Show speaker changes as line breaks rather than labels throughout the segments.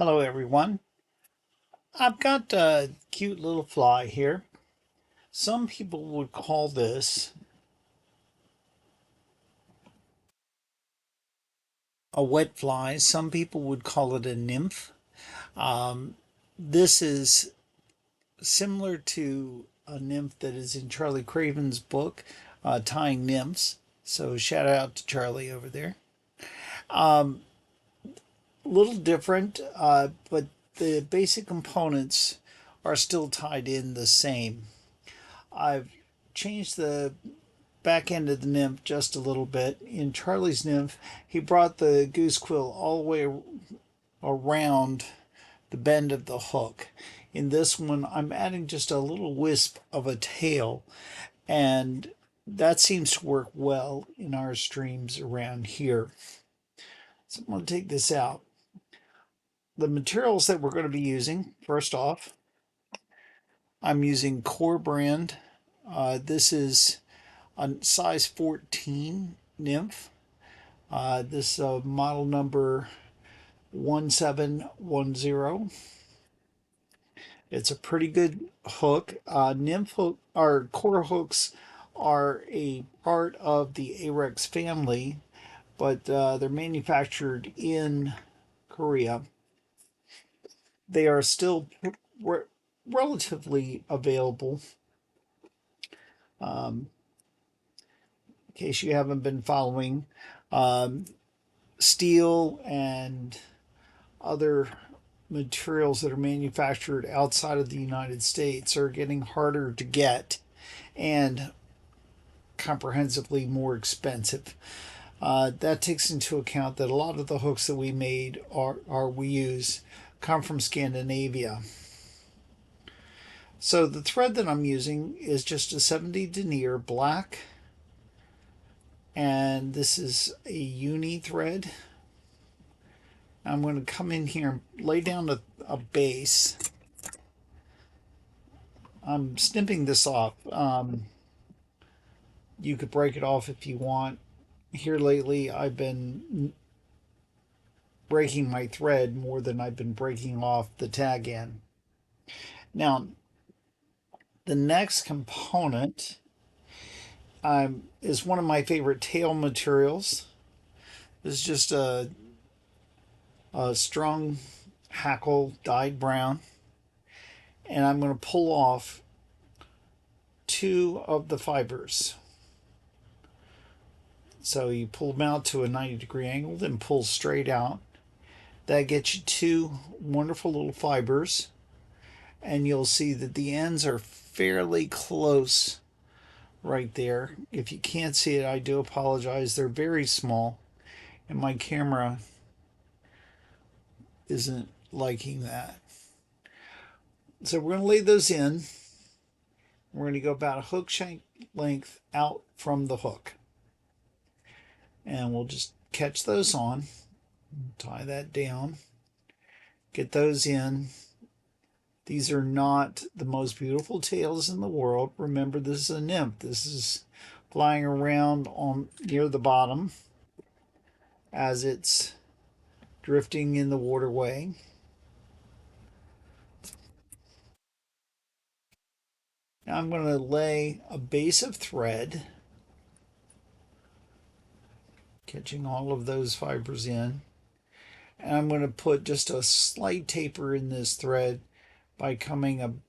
Hello everyone. I've got a cute little fly here. Some people would call this a wet fly. Some people would call it a nymph. This is similar to a nymph that is in Charlie Craven's book, Tying Nymphs. So shout out to Charlie over there. A little different, but the basic components are still tied in the same. I've changed the back end of the nymph just a little bit. In Charlie's nymph, he brought the goose quill all the way around the bend of the hook. In this one, I'm adding just a little wisp of a tail, and that seems to work well in our streams around here. So I'm going to take this out. The materials that we're going to be using, first off, I'm using Core brand. This is a size 14 nymph. This model number 1710. It's a pretty good hook. Nymph hook or core hooks are a part of the Arex family, but they're manufactured in Korea. They are still relatively available. In case you haven't been following, steel and other materials that are manufactured outside of the United States are getting harder to get and comprehensively more expensive. That takes into account that a lot of the hooks that we made we use come from Scandinavia. So the thread that I'm using is just a 70 denier black, and this is a uni thread. I'm going to come in here and lay down a base. I'm snipping this off. You could break it off if you want. Here lately, I've been breaking my thread more than I've been breaking off the tag end. Now, the next component is one of my favorite tail materials. It's just a strong hackle dyed brown, and I'm going to pull off two of the fibers. So you pull them out to a 90-degree angle, then pull straight out. That gets you two wonderful little fibers, and you'll see that the ends are fairly close right there. If you can't see it, I do apologize. They're very small, and my camera isn't liking that. So we're going to lay those in. We're going to go about a hook shank length out from the hook. And we'll just catch those on, tie that down, get those in. These are not the most beautiful tails in the world. Remember, this is a nymph. This is flying around on near the bottom as it's drifting in the waterway. Now I'm going to lay a base of thread, catching all of those fibers in. And I'm going to put just a slight taper in this thread by coming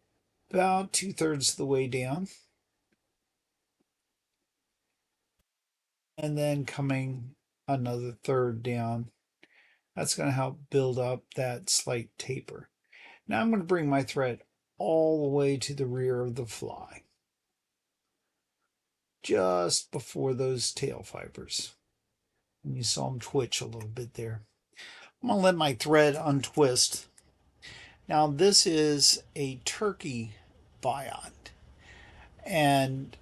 about 2/3 of the way down. And then coming another third down. That's going to help build up that slight taper. Now I'm going to bring my thread all the way to the rear of the fly, just before those tail fibers. And you saw them twitch a little bit there. I'm going to let my thread untwist. Now this is a turkey biot, and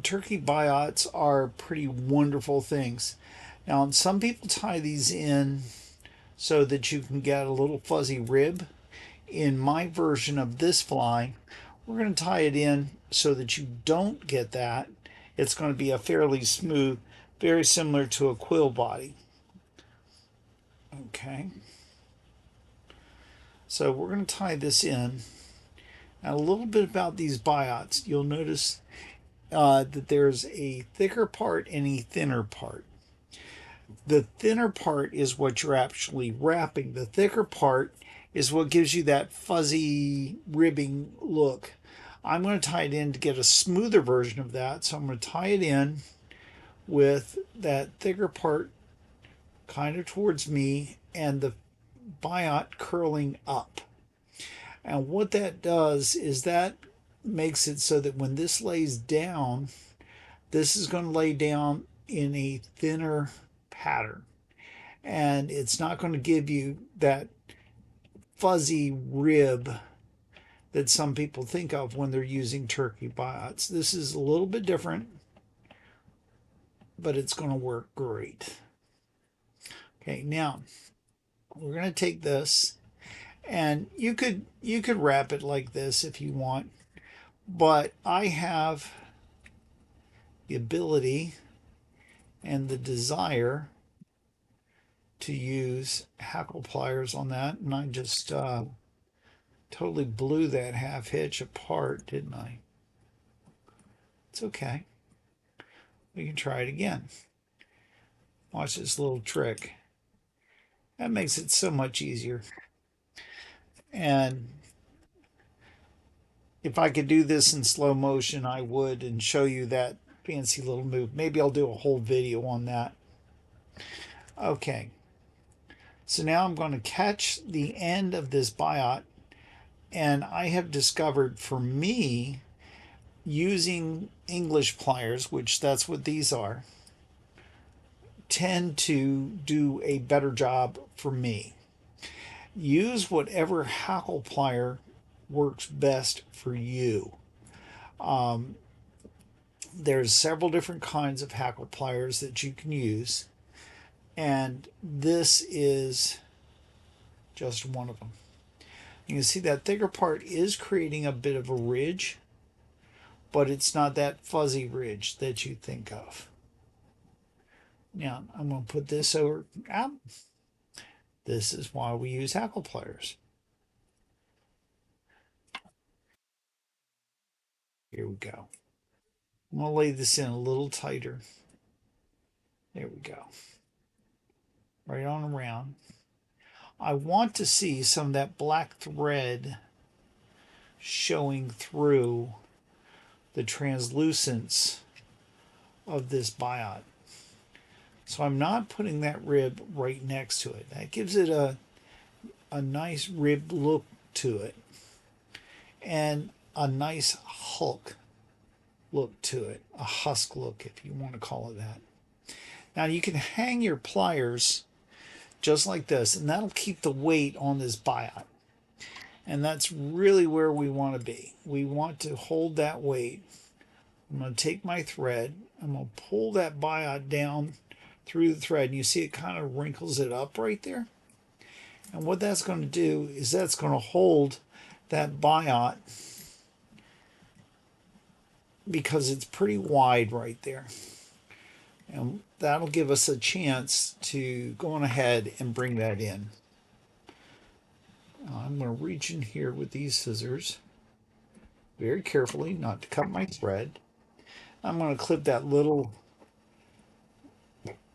turkey biots are pretty wonderful things. Now some people tie these in so that you can get a little fuzzy rib. In my version of this fly, we're going to tie it in so that you don't get that. It's going to be a fairly smooth, very similar to a quill body. Okay. So we're going to tie this in. And a little bit about these biots. You'll notice that there's a thicker part and a thinner part. The thinner part is what you're actually wrapping. The thicker part is what gives you that fuzzy ribbing look. I'm going to tie it in to get a smoother version of that. So I'm going to tie it in with that thicker part kind of towards me and the biot curling up. And what that does is that makes it so that when this lays down, this is going to lay down in a thinner pattern. And it's not going to give you that fuzzy rib that some people think of when they're using turkey biots. This is a little bit different, but it's going to work great. Okay, now we're going to take this, and you could wrap it like this if you want, but I have the ability and the desire to use hackle pliers on that, and I just totally blew that half hitch apart, didn't I? It's okay. We can try it again. Watch this little trick. That makes it so much easier. And if I could do this in slow motion, I would, and show you that fancy little move. Maybe I'll do a whole video on that. Okay. So now I'm going to catch the end of this biot, and I have discovered for me, using English pliers, which that's what these are, tend to do a better job for me. Use whatever hackle plier works best for you. There's several different kinds of hackle pliers that you can use, and this is just one of them. You can see that thicker part is creating a bit of a ridge, but it's not that fuzzy ridge that you think of. Now I'm going to put this over. This is why we use hackle pliers. Here we go. I'm going to lay this in a little tighter. There we go. Right on around. I want to see some of that black thread showing through the translucence of this biot. So I'm not putting that rib right next to it. That gives it a nice rib look to it, and a nice hulk look to it, a husk look if you want to call it that. Now you can hang your pliers just like this, and that'll keep the weight on this biot. And that's really where we want to be. We want to hold that weight. I'm going to take my thread, I'm going to pull that biot down through the thread, and you see it kind of wrinkles it up right there. And what that's going to do is that's going to hold that biot, because it's pretty wide right there. And that'll give us a chance to go on ahead and bring that in. I'm going to reach in here with these scissors very carefully, not to cut my thread. I'm going to clip that little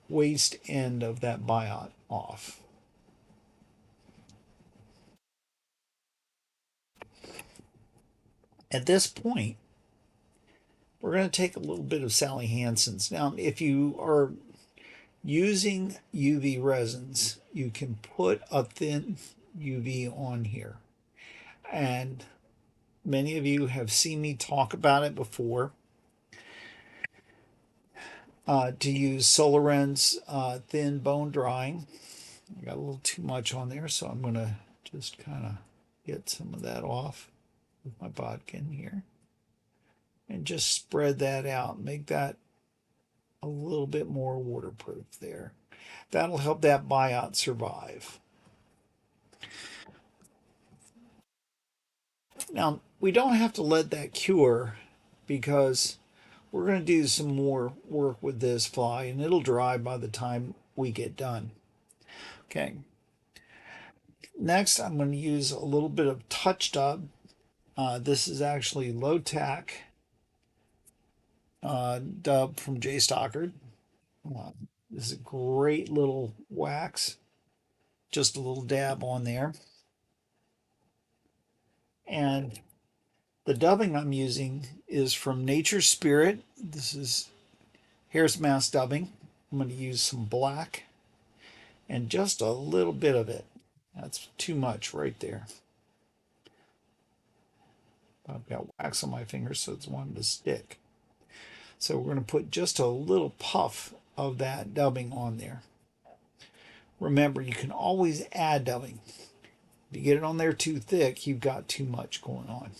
waist end of that biot off. At this point, we're going to take a little bit of Sally Hansen's. Now, if you are using UV resins, you can put a thin UV on here. And many of you have seen me talk about it before. To use Solaren's thin bone drying. I got a little too much on there, so I'm going to just kind of get some of that off with my bodkin here. And just spread that out, make that a little bit more waterproof there. That'll help that biot survive. Now, we don't have to let that cure, because we're going to do some more work with this fly, and it'll dry by the time we get done. Okay. Next, I'm going to use a little bit of touch dub. This is actually low tack dub from J Stockard. Uh, this is a great little wax. Just a little dab on there. And the dubbing I'm using is from Nature's Spirit. This is Hair's Mask dubbing. I'm going to use some black and just a little bit of it. That's too much right there. I've got wax on my fingers, so it's wanting to stick. So we're going to put just a little puff of that dubbing on there. Remember, you can always add dubbing. If you get it on there too thick, you've got too much going on.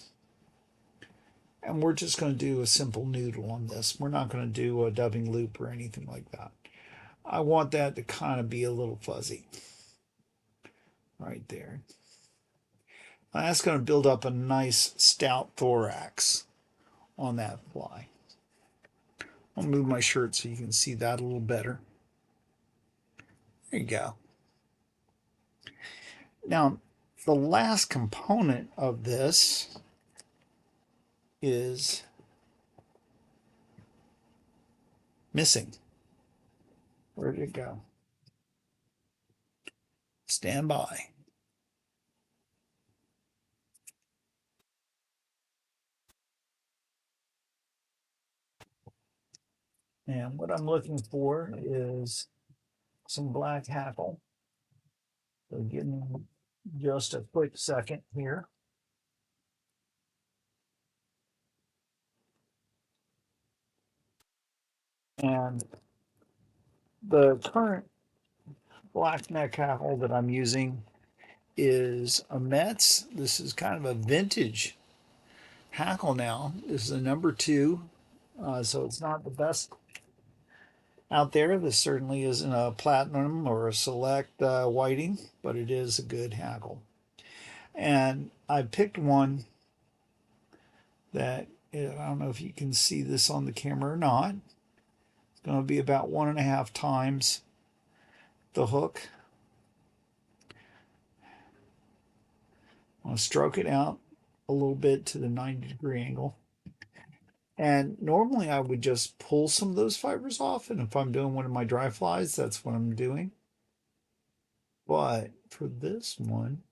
And we're just going to do a simple noodle on this. We're not going to do a dubbing loop or anything like that. I want that to kind of be a little fuzzy right there. Now that's going to build up a nice stout thorax on that fly. I'll move my shirt so you can see that a little better. There you go. Now, the last component of this is missing. Where did it go? Stand by. And what I'm looking for is some black hackle. So give me just a quick second here. And the current black neck hackle that I'm using is a Metz. This is kind of a vintage hackle now. This is a number 2, so it's not the best out there. This certainly isn't a platinum or a select whiting, but it is a good hackle. And I picked one that, I don't know if you can see this on the camera or not. It's going to be about 1.5 times the hook. I'm going to stroke it out a little bit to the 90-degree angle. And normally I would just pull some of those fibers off. And if I'm doing one of my dry flies, that's what I'm doing. But for this one,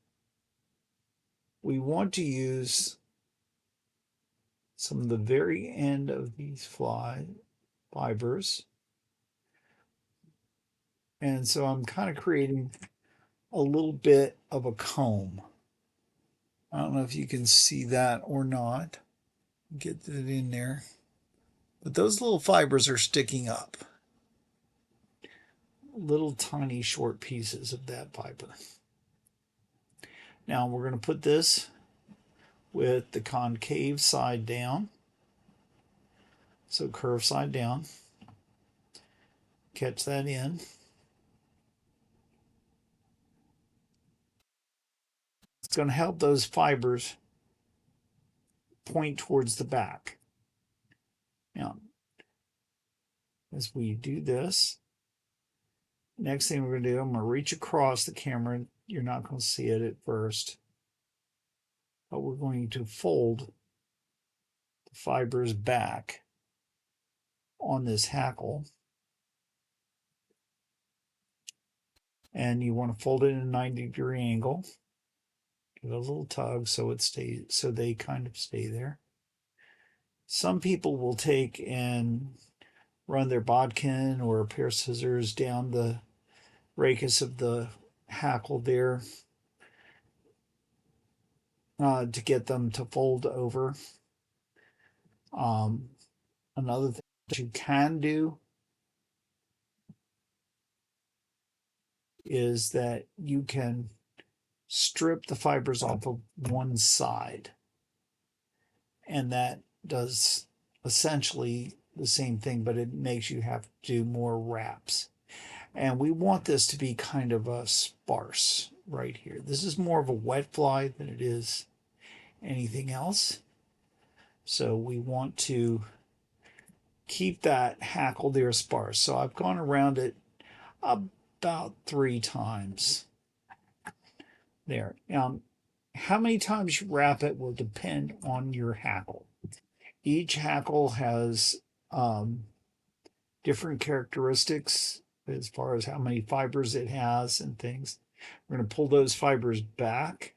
we want to use some of the very end of these fly fibers. And so I'm kind of creating a little bit of a comb. I don't know if you can see that or not. Get that in there. But those little fibers are sticking up. Little tiny short pieces of that fiber. Now we're going to put this with the concave side down. So curve side down. Catch that in. It's going to help those fibers point towards the back. Now, as we do this, next thing we're going to do, I'm going to reach across the camera. You're not going to see it at first, but we're going to fold the fibers back on this hackle. And you want to fold it in a 90-degree angle. Give it a little tug so it stays, so they kind of stay there. Some people will take and run their bodkin or a pair of scissors down the rachis of the hackle there to get them to fold over. Another thing that you can do is that you can strip the fibers off of one side, and that does essentially the same thing, but it makes you have to do more wraps. And we want this to be kind of a sparse right here. This is more of a wet fly than it is anything else. So we want to keep that hackle there sparse. So I've gone around it about 3 times. there. Now, how many times you wrap it will depend on your hackle. Each hackle has different characteristics as far as how many fibers it has and things. We're going to pull those fibers back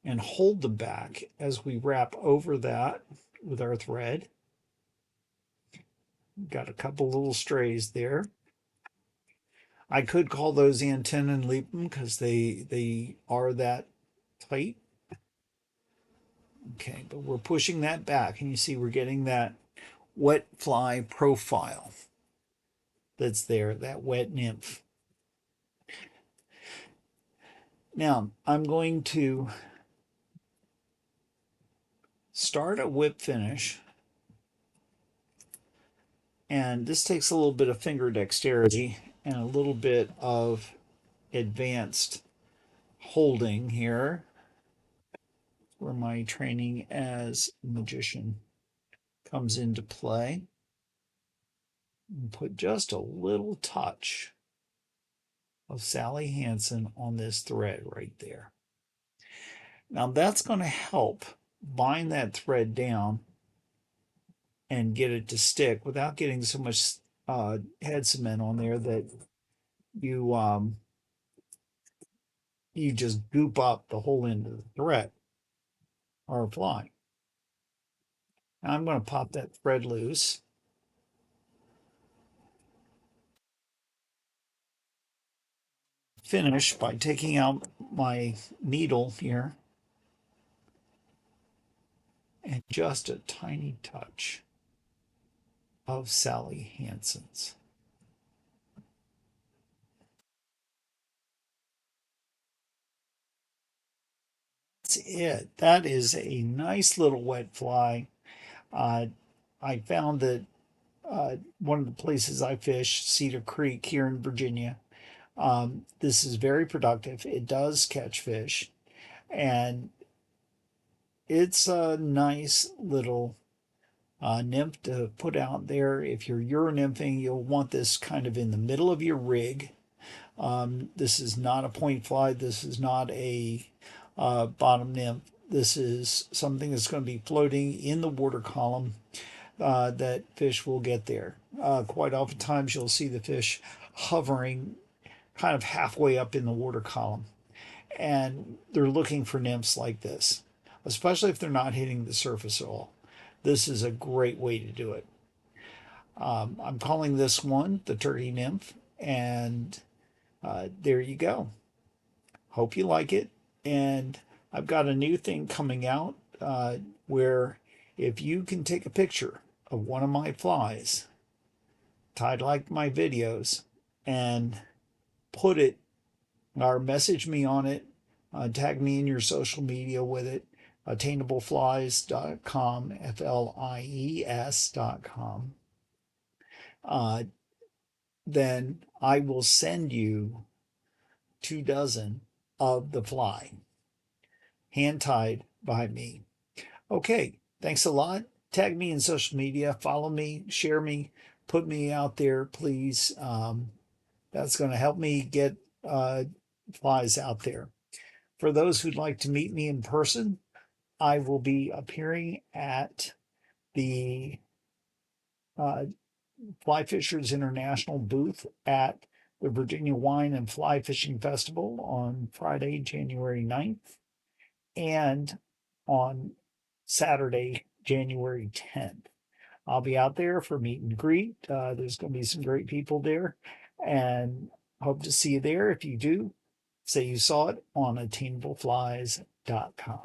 and hold them back as we wrap over that with our thread. Got a couple little strays there. I could call those antennae and leave them because they are that tight. Okay, but we're pushing that back, and you see we're getting that wet fly profile that's there, that wet nymph. Now, I'm going to start a whip finish, and this takes a little bit of finger dexterity and a little bit of advanced holding here, where my training as a magician comes into play. And put just a little touch of Sally Hansen on this thread right there. Now that's going to help bind that thread down and get it to stick without getting so much head cement on there that you just goop up the whole end of the thread or fly. Now I'm going to pop that thread loose. Finish by taking out my needle here and just a tiny touch of Sally Hansen's. That's it. That is a nice little wet fly. I found that one of the places I fish, Cedar Creek here in Virginia, this is very productive. It does catch fish, and it's a nice little nymph to put out there. If you're Euro nymphing, you'll want this kind of in the middle of your rig. This is not a point fly. This is not a bottom nymph. This is something that's going to be floating in the water column that fish will get there. Quite oftentimes you'll see the fish hovering kind of halfway up in the water column, and they're looking for nymphs like this, especially if they're not hitting the surface at all. This is a great way to do it. I'm calling this one the Turkey Nymph, and there you go. Hope you like it. And I've got a new thing coming out where if you can take a picture of one of my flies tied like my videos and put it or message me on it, tag me in your social media with it, attainableflies.com, FLIES.com, then I will send you 24 of the fly, hand tied by me. Okay, thanks a lot. Tag me in social media, follow me, share me, put me out there, please. That's going to help me get flies out there. For those who'd like to meet me in person, I will be appearing at the Fly Fishers International booth at the Virginia Wine and Fly Fishing Festival on Friday, January 9th, and on Saturday, January 10th. I'll be out there for meet and greet. There's going to be some great people there, and hope to see you there. If you do, say you saw it on attainableflies.com.